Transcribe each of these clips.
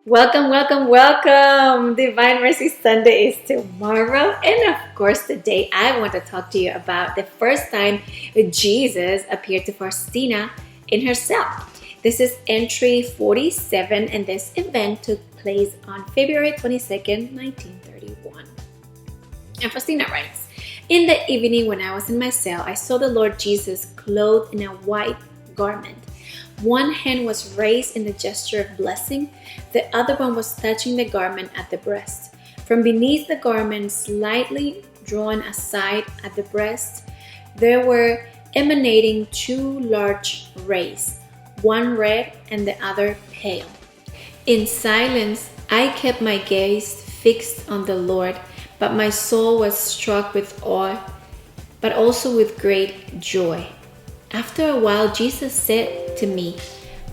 Welcome, welcome, welcome! Divine Mercy Sunday is tomorrow, and of course, today I want to talk to you about the first time Jesus appeared to Faustina in her cell. This is entry 47, and this event took place on February 22nd, 1931. And Faustina writes, "In the evening, when I was in my cell, I saw the Lord Jesus clothed in a white garment. One hand was raised in the gesture of blessing, the other one was touching the garment at the breast. From beneath the garment, slightly drawn aside at the breast, there were emanating two large rays, one red and the other pale. In silence, I kept my gaze fixed on the Lord, but my soul was struck with awe, but also with great joy. After a while, Jesus said to me,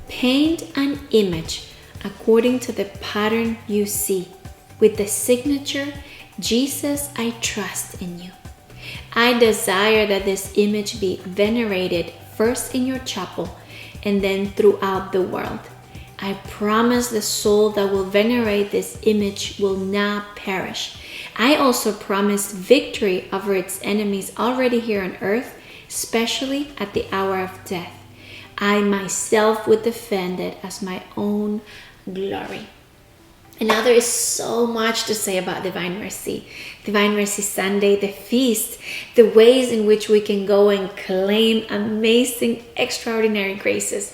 'Paint an image according to the pattern you see, with the signature, Jesus, I trust in you. I desire that this image be venerated first in your chapel and then throughout the world. I promise the soul that will venerate this image will not perish. I also promise victory over its enemies already here on earth, especially at the hour of death. I myself would defend it as my own glory.'" And now there is so much to say about Divine Mercy. Divine Mercy Sunday, the feast, the ways in which we can go and claim amazing, extraordinary graces.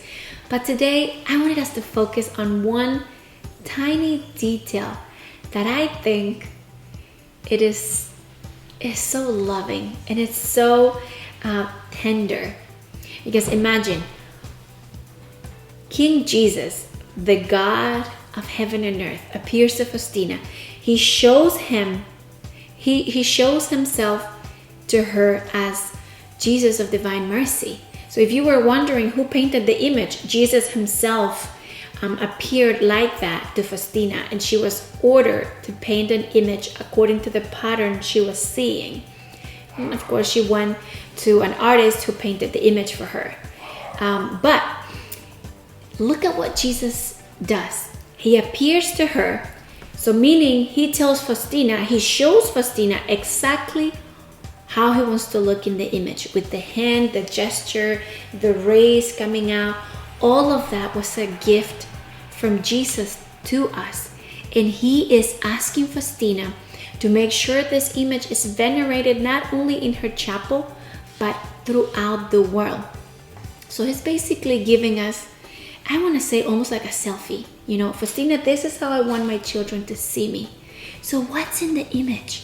But today, I wanted us to focus on one tiny detail that I think it is so loving and it's so tender. Because imagine, King Jesus, the God of heaven and earth, appears to Faustina. He shows himself to her as Jesus of Divine Mercy. So if you were wondering who painted the image, Jesus himself appeared like that to Faustina, and she was ordered to paint an image according to the pattern she was seeing. And of course, she went to an artist who painted the image for her. But look at what Jesus does. He appears to her, so meaning he shows Faustina exactly how he wants to look in the image, with the hand, the gesture, the rays coming out. All of that was a gift from Jesus to us. And he is asking Faustina to make sure this image is venerated not only in her chapel, but throughout the world. So he's basically giving us, I want to say, almost like a selfie. You know, Faustina, this is how I want my children to see me. So what's in the image?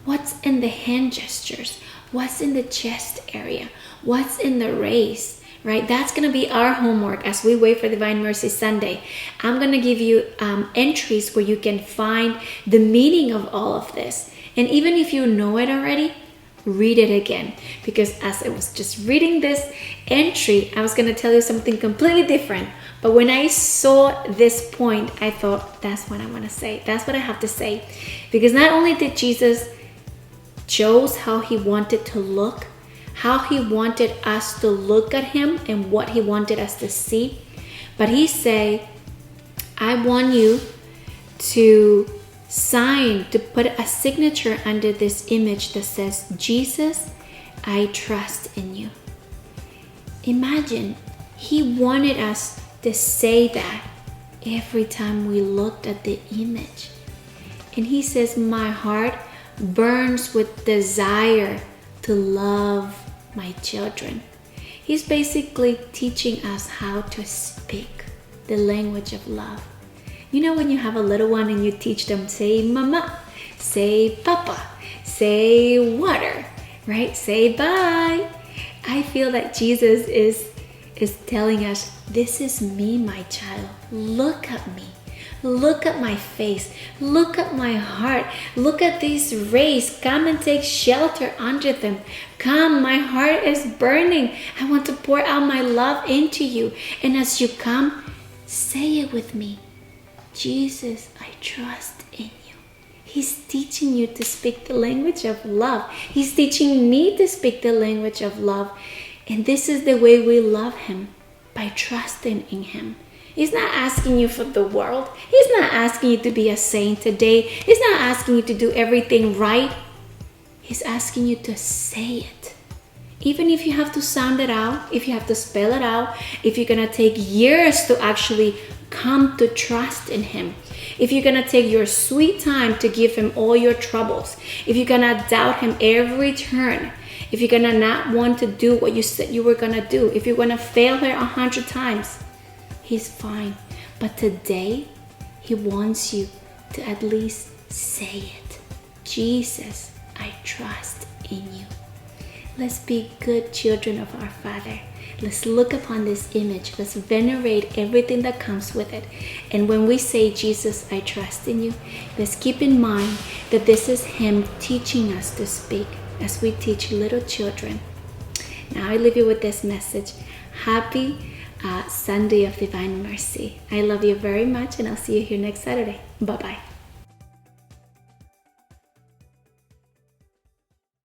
What's in the hand gestures? What's in the chest area? What's in the rays? Right? That's going to be our homework as we wait for Divine Mercy Sunday. I'm going to give you entries where you can find the meaning of all of this. And even if you know it already, read it again. Because as I was just reading this entry, I was going to tell you something completely different. But when I saw this point, I thought, that's what I want to say. That's what I have to say. Because not only did Jesus chose how he wanted to look, how he wanted us to look at him and what he wanted us to see, but he said, I want you to put a signature under this image that says, Jesus, I trust in you. Imagine, he wanted us to say that every time we looked at the image. And he says, my heart burns with desire to love my children. He's basically teaching us how to speak the language of love. You know, when you have a little one and you teach them, say mama, say papa, say water, right? Say bye. I feel that Jesus is telling us, this is me, my child. Look at me. Look at my face. Look at my heart. Look at these rays. Come and take shelter under them. Come, my heart is burning. I want to pour out my love into you. And as you come, say it with me. Jesus, I trust in you. He's teaching you to speak the language of love. He's teaching me to speak the language of love. And this is the way we love him, by trusting in him. He's not asking you for the world. He's not asking you to be a saint today. He's not asking you to do everything right. He's asking you to say it. Even if you have to sound it out, if you have to spell it out, if you're going to take years to actually come to trust in him, if you're going to take your sweet time to give him all your troubles, if you're going to doubt him every turn, if you're going to not want to do what you said you were going to do, if you're going to fail here 100 times, he's fine. But today, he wants you to at least say it. Jesus, I trust in you. Let's be good children of our Father. Let's look upon this image. Let's venerate everything that comes with it. And when we say, Jesus, I trust in you, let's keep in mind that this is him teaching us to speak as we teach little children. Now I leave you with this message. Happy Sunday of Divine Mercy. I love you very much, and I'll see you here next Saturday. Bye-bye.